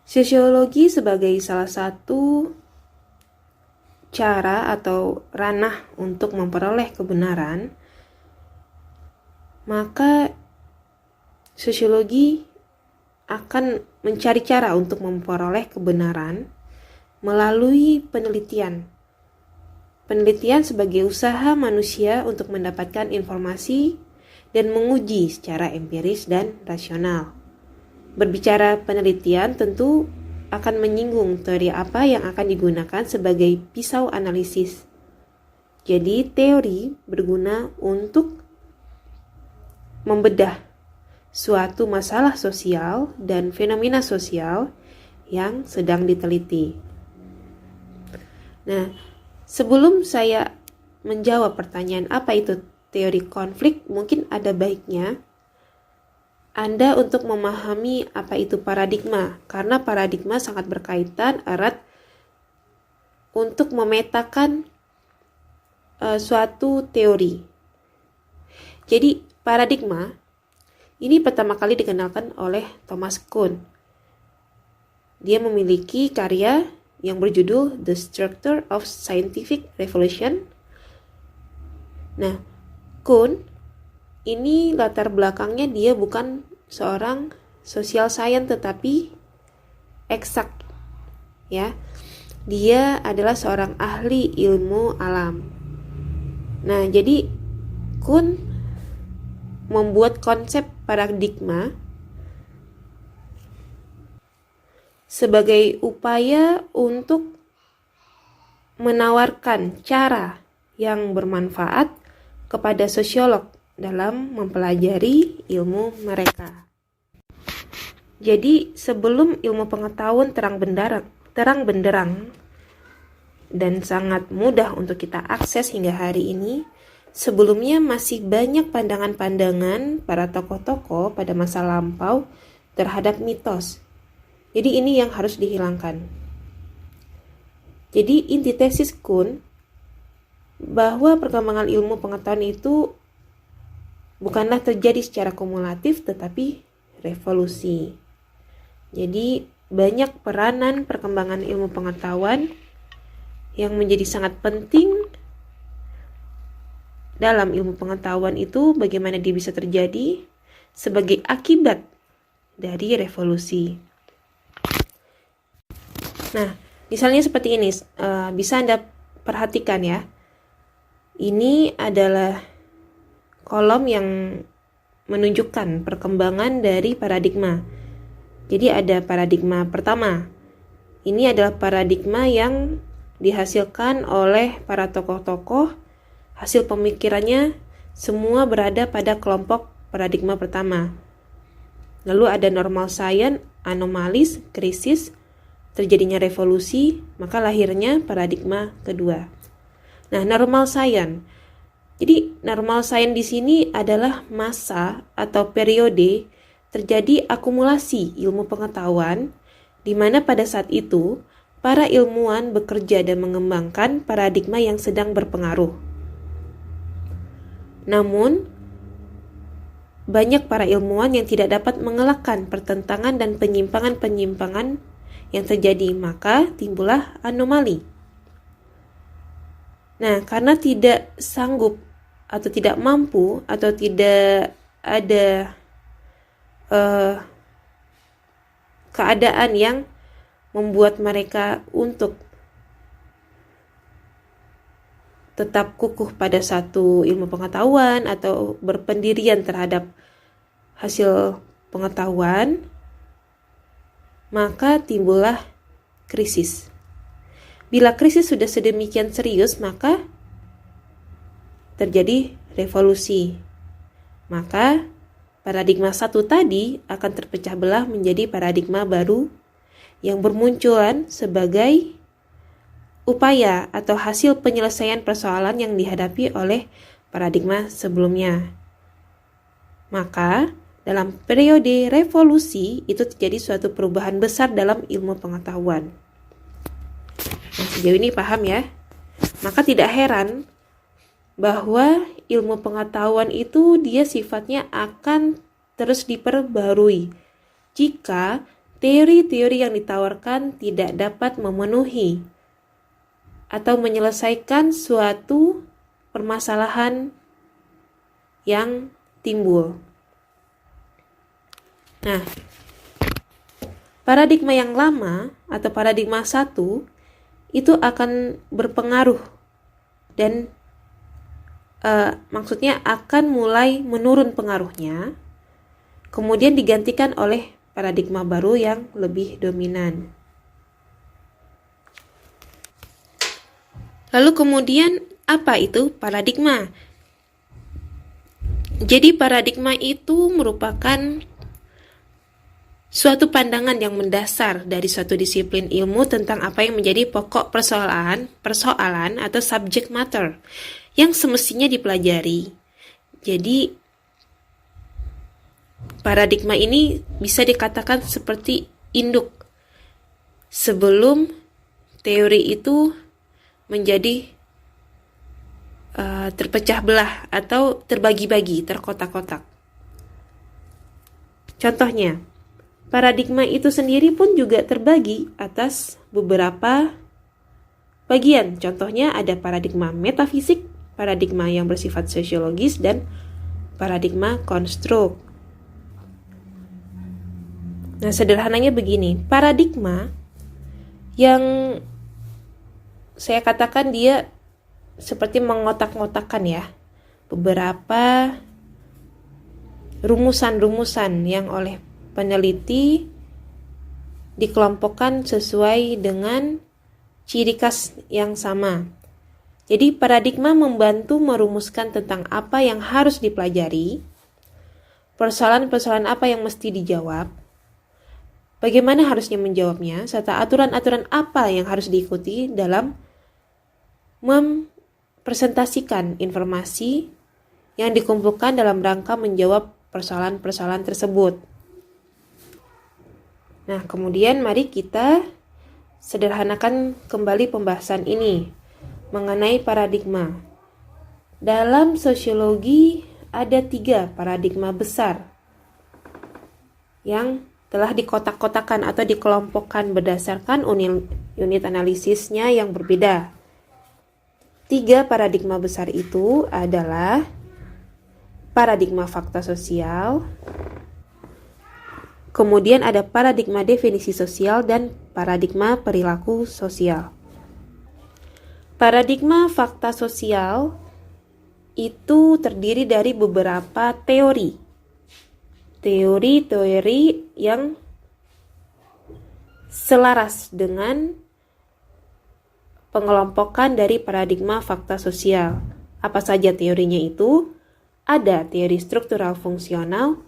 Sosiologi sebagai salah satu cara atau ranah untuk memperoleh kebenaran, maka sosiologi akan mencari cara untuk memperoleh kebenaran melalui penelitian. Penelitian sebagai usaha manusia untuk mendapatkan informasi dan menguji secara empiris dan rasional. Berbicara penelitian tentu akan menyinggung teori apa yang akan digunakan sebagai pisau analisis. Jadi teori berguna untuk membedah suatu masalah sosial dan fenomena sosial yang sedang diteliti. Nah, sebelum saya menjawab pertanyaan apa itu teori konflik, mungkin ada baiknya Anda untuk memahami apa itu paradigma, karena paradigma sangat berkaitan erat untuk memetakan suatu teori. Jadi paradigma ini pertama kali dikenalkan oleh Thomas Kuhn. Dia memiliki karya yang berjudul The Structure of Scientific Revolution. Nah, Kuhn ini latar belakangnya dia bukan seorang social science tetapi eksak, ya. Dia adalah seorang ahli ilmu alam. Nah, jadi Kuhn membuat konsep paradigma sebagai upaya untuk menawarkan cara yang bermanfaat kepada sosiolog dalam mempelajari ilmu mereka. Jadi sebelum ilmu pengetahuan terang benderang dan sangat mudah untuk kita akses hingga hari ini, sebelumnya masih banyak pandangan-pandangan para tokoh-tokoh pada masa lampau terhadap mitos. Jadi ini yang harus dihilangkan. Jadi inti tesis Kuhn bahwa perkembangan ilmu pengetahuan itu bukanlah terjadi secara kumulatif tetapi revolusi. Jadi banyak peranan perkembangan ilmu pengetahuan yang menjadi sangat penting dalam ilmu pengetahuan itu, bagaimana dia bisa terjadi sebagai akibat dari revolusi. Nah, misalnya seperti ini, bisa Anda perhatikan ya. Ini adalah kolom yang menunjukkan perkembangan dari paradigma. Jadi ada paradigma pertama. Ini adalah paradigma yang dihasilkan oleh para tokoh-tokoh. Hasil pemikirannya semua berada pada kelompok paradigma pertama. Lalu ada normal science, anomalis, krisis, terjadinya revolusi, maka lahirnya paradigma kedua. Nah, normal science. Jadi normal science di sini adalah masa atau periode terjadi akumulasi ilmu pengetahuan di mana pada saat itu para ilmuwan bekerja dan mengembangkan paradigma yang sedang berpengaruh. Namun, banyak para ilmuwan yang tidak dapat mengelakkan pertentangan dan penyimpangan-penyimpangan yang terjadi, maka timbullah anomali. Nah, karena tidak sanggup atau tidak mampu atau tidak ada keadaan yang membuat mereka untuk tetap kukuh pada satu ilmu pengetahuan atau berpendirian terhadap hasil pengetahuan, maka timbullah krisis. Bila krisis sudah sedemikian serius, maka terjadi revolusi. Maka paradigma satu tadi akan terpecah belah menjadi paradigma baru yang bermunculan sebagai upaya atau hasil penyelesaian persoalan yang dihadapi oleh paradigma sebelumnya. Maka dalam periode revolusi itu terjadi suatu perubahan besar dalam ilmu pengetahuan. Nah, sejauh ini paham ya? Maka tidak heran bahwa ilmu pengetahuan itu dia sifatnya akan terus diperbarui jika teori-teori yang ditawarkan tidak dapat memenuhi atau menyelesaikan suatu permasalahan yang timbul. Nah, paradigma yang lama atau paradigma 1 itu akan berpengaruh dan maksudnya akan mulai menurun pengaruhnya, kemudian digantikan oleh paradigma baru yang lebih dominan. Lalu kemudian apa itu paradigma? Jadi paradigma itu merupakan suatu pandangan yang mendasar dari suatu disiplin ilmu tentang apa yang menjadi pokok persoalan atau subject matter yang semestinya dipelajari. Jadi paradigma ini bisa dikatakan seperti induk sebelum teori itu menjadi terpecah belah atau terbagi-bagi, terkotak-kotak. Contohnya, paradigma itu sendiri pun juga terbagi atas beberapa bagian. Contohnya ada paradigma metafisik, paradigma yang bersifat sosiologis, dan paradigma konstruk. Nah, sederhananya begini, paradigma yang saya katakan dia seperti mengotak-ngotakkan ya, beberapa rumusan-rumusan yang oleh peneliti dikelompokkan sesuai dengan ciri khas yang sama. Jadi paradigma membantu merumuskan tentang apa yang harus dipelajari, persoalan-persoalan apa yang mesti dijawab, bagaimana harusnya menjawabnya, serta aturan-aturan apa yang harus diikuti dalam mempresentasikan informasi yang dikumpulkan dalam rangka menjawab persoalan-persoalan tersebut. Nah, kemudian mari kita sederhanakan kembali pembahasan ini mengenai paradigma. Dalam sosiologi ada 3 paradigma besar yang telah dikotak-kotakan atau dikelompokkan berdasarkan unit analisisnya yang berbeda. 3 paradigma besar itu adalah paradigma fakta sosial, kemudian ada paradigma definisi sosial, dan paradigma perilaku sosial. Paradigma fakta sosial itu terdiri dari beberapa teori. Teori-teori yang selaras dengan pengelompokan dari paradigma fakta sosial. Apa saja teorinya itu? Ada teori struktural fungsional,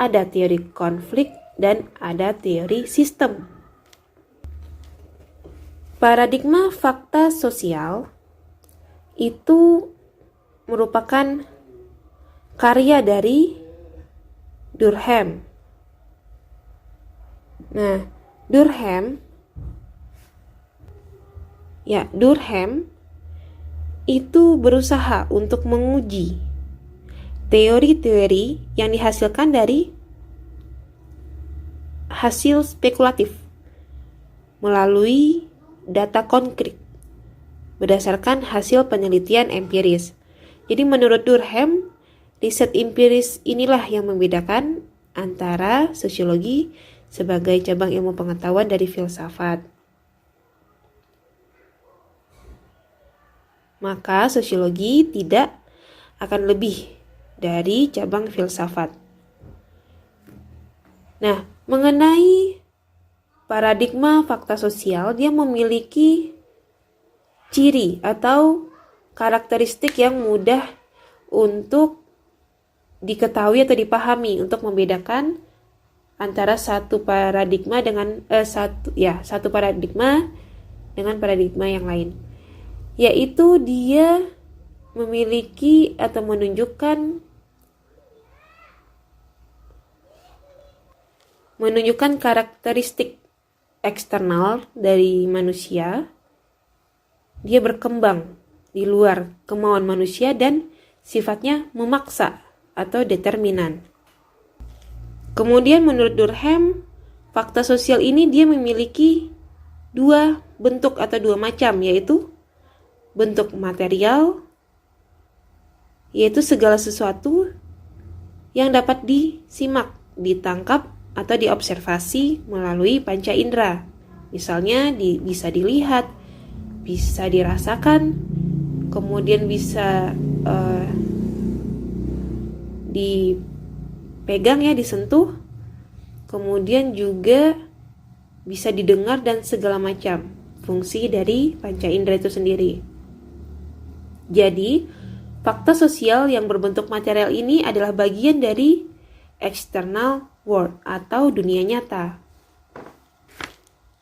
ada teori konflik, dan ada teori sistem. Paradigma fakta sosial itu merupakan karya dari Durkheim. Nah, Durkheim itu berusaha untuk menguji teori-teori yang dihasilkan dari hasil spekulatif melalui data konkret berdasarkan hasil penelitian empiris. Jadi menurut Durkheim, riset empiris inilah yang membedakan antara sosiologi sebagai cabang ilmu pengetahuan dari filsafat. Maka sosiologi tidak akan lebih dari cabang filsafat. Nah, mengenai paradigma fakta sosial, dia memiliki ciri atau karakteristik yang mudah untuk diketahui atau dipahami untuk membedakan antara satu paradigma dengan satu paradigma dengan paradigma yang lain. Yaitu dia memiliki atau menunjukkan karakteristik eksternal dari manusia. Dia berkembang di luar kemauan manusia dan sifatnya memaksa atau determinan. Kemudian menurut Durkheim, fakta sosial ini dia memiliki dua bentuk atau dua macam, yaitu bentuk material, yaitu segala sesuatu yang dapat disimak, ditangkap, atau diobservasi melalui panca indera. Misalnya bisa dilihat, bisa dirasakan, kemudian bisa dipegang ya, disentuh, kemudian juga bisa didengar dan segala macam fungsi dari panca indera itu sendiri. Jadi, fakta sosial yang berbentuk material ini adalah bagian dari external world atau dunia nyata.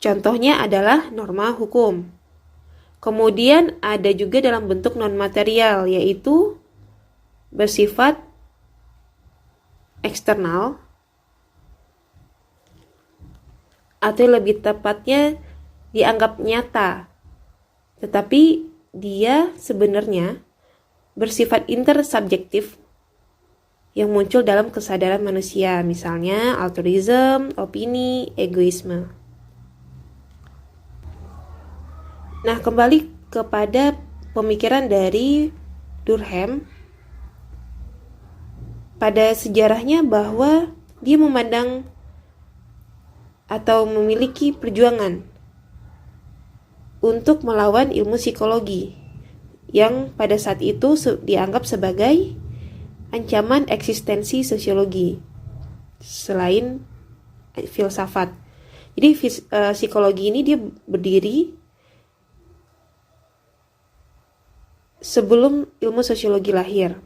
Contohnya adalah norma hukum. Kemudian ada juga dalam bentuk non-material, yaitu bersifat eksternal, atau lebih tepatnya dianggap nyata, tetapi dia sebenarnya bersifat intersubjektif yang muncul dalam kesadaran manusia, misalnya altruism, opini, egoisme. Nah, kembali kepada pemikiran dari Durkheim pada sejarahnya, bahwa dia memandang atau memiliki perjuangan untuk melawan ilmu psikologi yang pada saat itu dianggap sebagai ancaman eksistensi sosiologi selain filsafat. Jadi psikologi ini dia berdiri sebelum ilmu sosiologi lahir.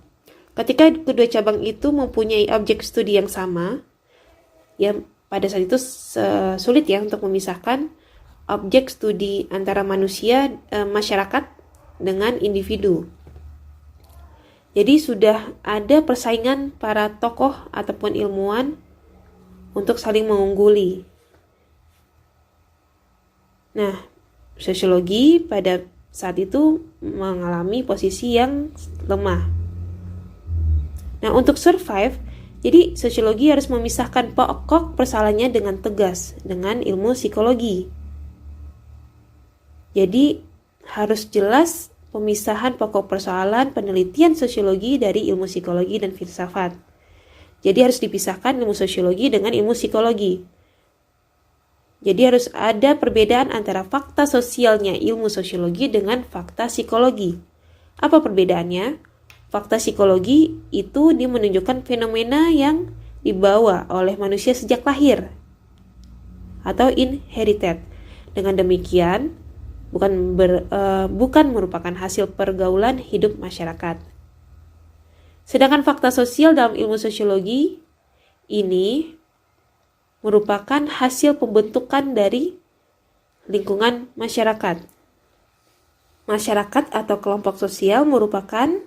Ketika kedua cabang itu mempunyai objek studi yang sama, ya pada saat itu sulit ya untuk memisahkan objek studi antara manusia, masyarakat dengan individu. Jadi sudah ada persaingan para tokoh ataupun ilmuwan untuk saling mengungguli. Nah, sosiologi pada saat itu mengalami posisi yang lemah. Nah, untuk survive, jadi sosiologi harus memisahkan pokok persoalannya dengan tegas dengan ilmu psikologi. Jadi harus jelas pemisahan pokok persoalan penelitian sosiologi dari ilmu psikologi dan filsafat. Jadi harus dipisahkan ilmu sosiologi dengan ilmu psikologi. Jadi harus ada perbedaan antara fakta sosialnya ilmu sosiologi dengan fakta psikologi. Apa perbedaannya? Fakta psikologi itu dia menunjukkan fenomena yang dibawa oleh manusia sejak lahir atau inherited. Dengan demikian, bukan merupakan hasil pergaulan hidup masyarakat. Sedangkan fakta sosial dalam ilmu sosiologi ini merupakan hasil pembentukan dari lingkungan masyarakat. Masyarakat atau kelompok sosial merupakan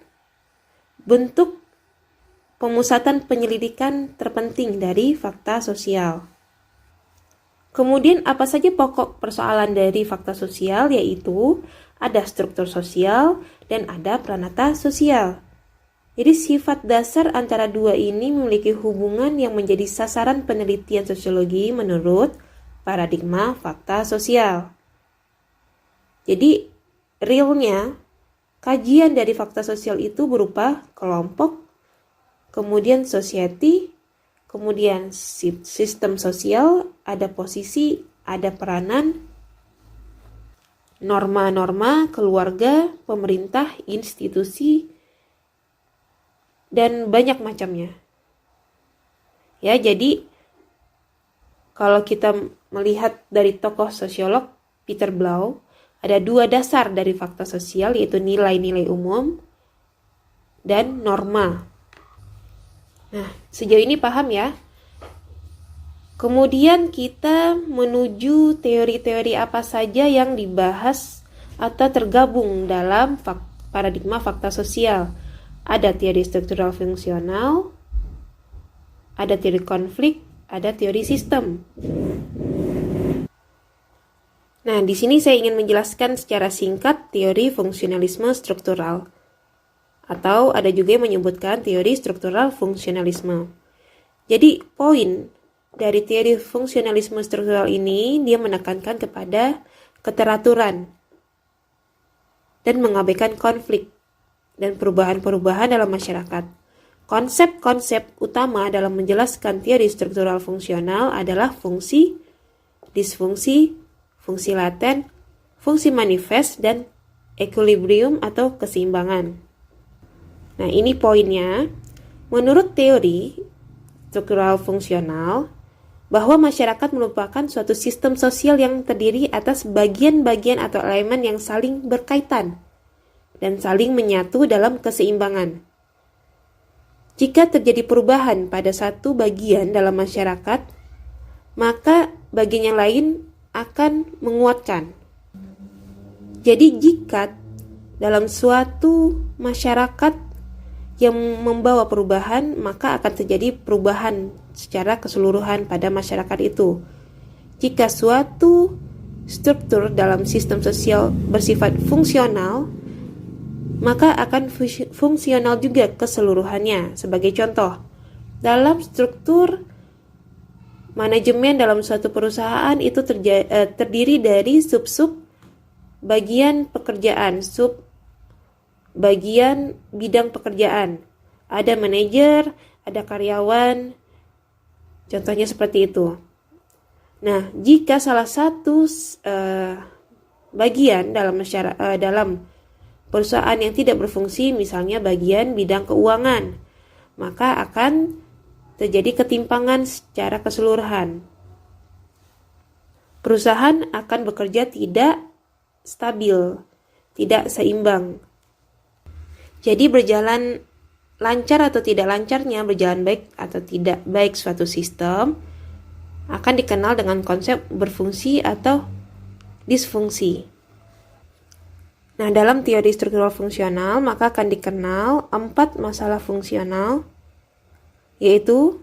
bentuk pemusatan penyelidikan terpenting dari fakta sosial. Kemudian apa saja pokok persoalan dari fakta sosial, yaitu ada struktur sosial dan ada pranata sosial. Jadi sifat dasar antara dua ini memiliki hubungan yang menjadi sasaran penelitian sosiologi menurut paradigma fakta sosial. Jadi realnya kajian dari fakta sosial itu berupa kelompok, kemudian society, kemudian sistem sosial, ada posisi, ada peranan, norma-norma, keluarga, pemerintah, institusi, dan banyak macamnya. Ya, jadi kalau kita melihat dari tokoh sosiolog Peter Blau, ada dua dasar dari fakta sosial, yaitu nilai-nilai umum dan norma. Nah, sejauh ini paham ya? Kemudian kita menuju teori-teori apa saja yang dibahas atau tergabung dalam paradigma fakta sosial. Ada teori struktural fungsional, ada teori konflik, ada teori sistem. Nah, di sini saya ingin menjelaskan secara singkat teori fungsionalisme struktural. Atau ada juga yang menyebutkan teori struktural fungsionalisme. Jadi, poin dari teori fungsionalisme struktural ini, dia menekankan kepada keteraturan dan mengabaikan konflik dan perubahan-perubahan dalam masyarakat. Konsep-konsep utama dalam menjelaskan teori struktural fungsional adalah fungsi, disfungsi, fungsi laten, fungsi manifest, dan equilibrium atau keseimbangan. Nah, ini poinnya. Menurut teori struktural fungsional, bahwa masyarakat merupakan suatu sistem sosial yang terdiri atas bagian-bagian atau elemen yang saling berkaitan dan saling menyatu dalam keseimbangan. Jika terjadi perubahan pada satu bagian dalam masyarakat, maka bagian yang lain akan menguatkan. Jadi jika dalam suatu masyarakat yang membawa perubahan, maka akan terjadi perubahan secara keseluruhan pada masyarakat itu. Jika suatu struktur dalam sistem sosial bersifat fungsional, maka akan fungsional juga keseluruhannya. Sebagai contoh, dalam struktur manajemen dalam suatu perusahaan itu terdiri dari sub-sub bagian pekerjaan, bagian bidang pekerjaan. Ada manajer, ada karyawan, contohnya seperti itu. Nah, jika salah satu bagian dalam perusahaan yang tidak berfungsi, misalnya bagian bidang keuangan, maka akan terjadi ketimpangan secara keseluruhan. Perusahaan akan bekerja tidak stabil, tidak seimbang. Jadi berjalan lancar atau tidak lancarnya, berjalan baik atau tidak baik suatu sistem akan dikenal dengan konsep berfungsi atau disfungsi. Nah, dalam teori struktural fungsional maka akan dikenal 4 masalah fungsional, yaitu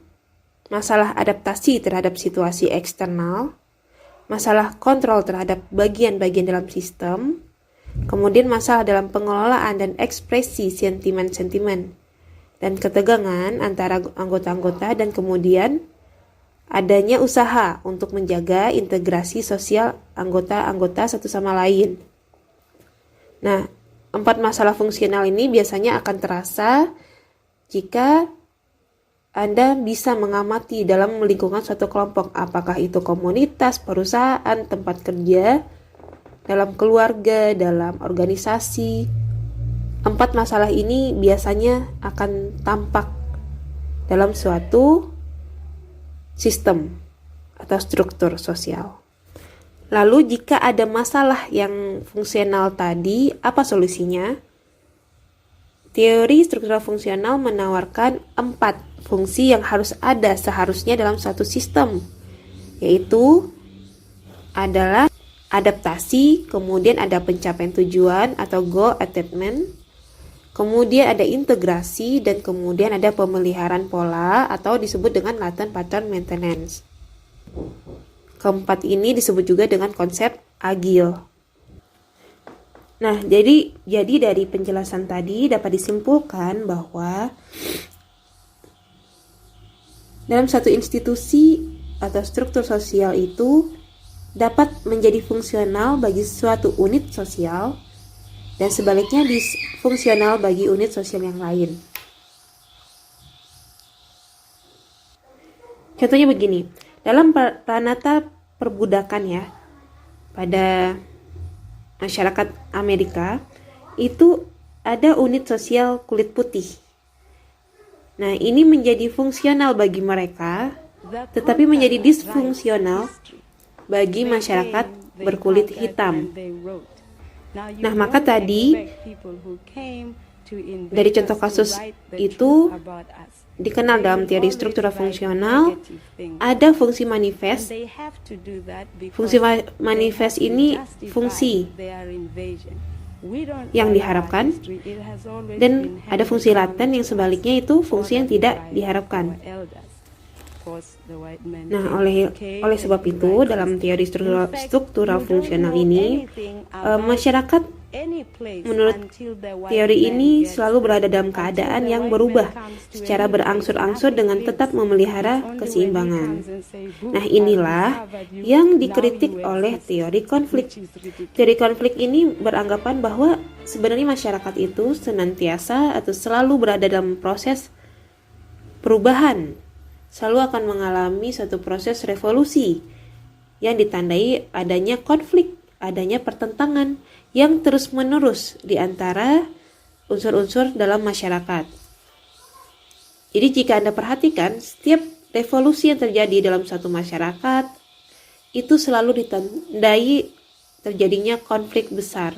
masalah adaptasi terhadap situasi eksternal, masalah kontrol terhadap bagian-bagian dalam sistem, kemudian masalah dalam pengelolaan dan ekspresi sentimen-sentimen dan ketegangan antara anggota-anggota, dan kemudian adanya usaha untuk menjaga integrasi sosial anggota-anggota satu sama lain. Nah, 4 masalah fungsional ini biasanya akan terasa jika Anda bisa mengamati dalam lingkungan suatu kelompok, apakah itu komunitas, perusahaan, tempat kerja, dalam keluarga, dalam organisasi. 4 masalah ini biasanya akan tampak dalam suatu sistem atau struktur sosial. Lalu jika ada masalah yang fungsional tadi, apa solusinya? Teori struktural fungsional menawarkan 4 fungsi yang harus ada seharusnya dalam suatu sistem, yaitu adalah adaptasi, kemudian ada pencapaian tujuan atau goal attainment, kemudian ada integrasi, dan kemudian ada pemeliharaan pola atau disebut dengan latent pattern maintenance. Keempat ini disebut juga dengan konsep agile. Nah, jadi dari penjelasan tadi dapat disimpulkan bahwa dalam satu institusi atau struktur sosial itu dapat menjadi fungsional bagi suatu unit sosial dan sebaliknya disfungsional bagi unit sosial yang lain. Contohnya begini, dalam pranata perbudakan ya, pada masyarakat Amerika itu ada unit sosial kulit putih. Nah, ini menjadi fungsional bagi mereka, tetapi menjadi disfungsional bagi masyarakat berkulit hitam. Nah, maka tadi dari contoh kasus itu dikenal dalam teori struktural fungsional ada fungsi manifest. Fungsi manifest ini fungsi yang diharapkan, dan ada fungsi laten yang sebaliknya itu fungsi yang tidak diharapkan. Nah, oleh sebab itu dalam teori struktural fungsional ini masyarakat Menurut teori ini selalu berada dalam keadaan yang berubah secara berangsur-angsur dengan tetap memelihara keseimbangan. Nah, inilah yang dikritik oleh teori konflik. Teori konflik ini beranggapan bahwa sebenarnya masyarakat itu senantiasa atau selalu berada dalam proses perubahan, selalu akan mengalami suatu proses revolusi yang ditandai adanya konflik, adanya pertentangan yang terus-menerus di antara unsur-unsur dalam masyarakat. Jadi jika Anda perhatikan, setiap revolusi yang terjadi dalam suatu masyarakat itu selalu ditandai terjadinya konflik besar.